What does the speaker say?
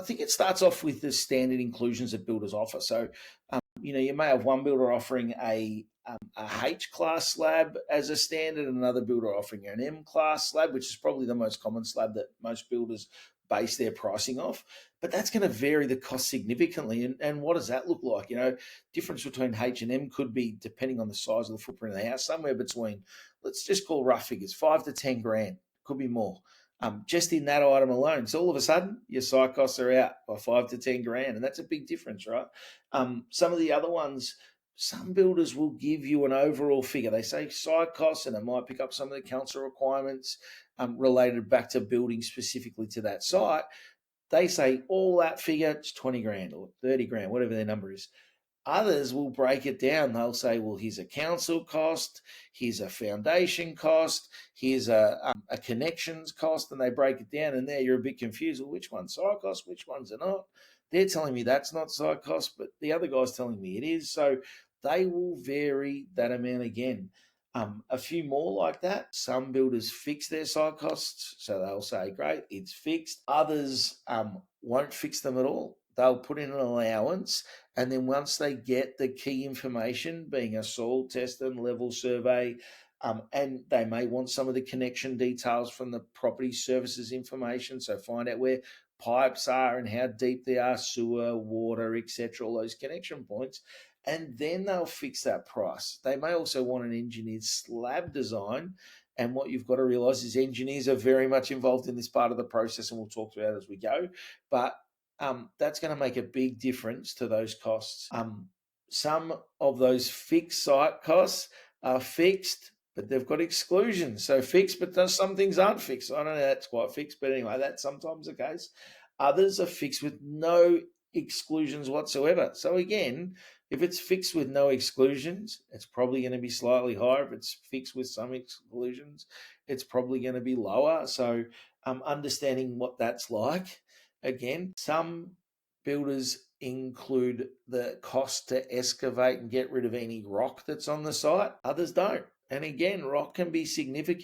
I think it starts off with the standard inclusions that builders offer. So, you may have one builder offering a H class slab as a standard, and another builder offering an M class slab, which is probably the most common slab that most builders base their pricing off. But that's going to vary the cost significantly. And what does that look like? Difference between H and M could be, depending on the size of the footprint of the house, somewhere between, let's just call rough figures, 5 to 10 grand, could be more. Just in that item alone. So all of a sudden, your site costs are out by 5 to 10 grand, and that's a big difference, right? Some of the other ones, some builders will give you an overall figure. They say site costs, and it might pick up some of the council requirements related back to building specifically to that site. They say all that figure, it's 20 grand or 30 grand, whatever their number is. Others will break it down. They'll say, well, here's a council cost, here's a foundation cost, here's a connections cost, and they break it down. And there you're a bit confused. Well, which one's site cost, which ones are not? They're telling me that's not site cost, but the other guy's telling me it is. So they will vary that amount again. A few more like that. Some builders fix their site costs, so they'll say, great, it's fixed. Others won't fix them at all. They'll put in an allowance, and then once they get the key information, being a soil test and level survey, and they may want some of the connection details from the property services information, so find out where pipes are and how deep they are, sewer, water, etc., all those connection points, and then they'll fix that price. They may also want an engineered slab design, and what you've got to realise is engineers are very much involved in this part of the process, and we'll talk about it as we go, but that's going to make a big difference to those costs. Some of those fixed site costs are fixed, but they've got exclusions. So fixed, but some things aren't fixed. I don't know that's quite fixed, but anyway, that's sometimes the case. Others are fixed with no exclusions whatsoever. So again, if it's fixed with no exclusions, it's probably going to be slightly higher. If it's fixed with some exclusions, it's probably going to be lower. So understanding what that's like. Again, some builders include the cost to excavate and get rid of any rock that's on the site. Others don't. And again, rock can be significant.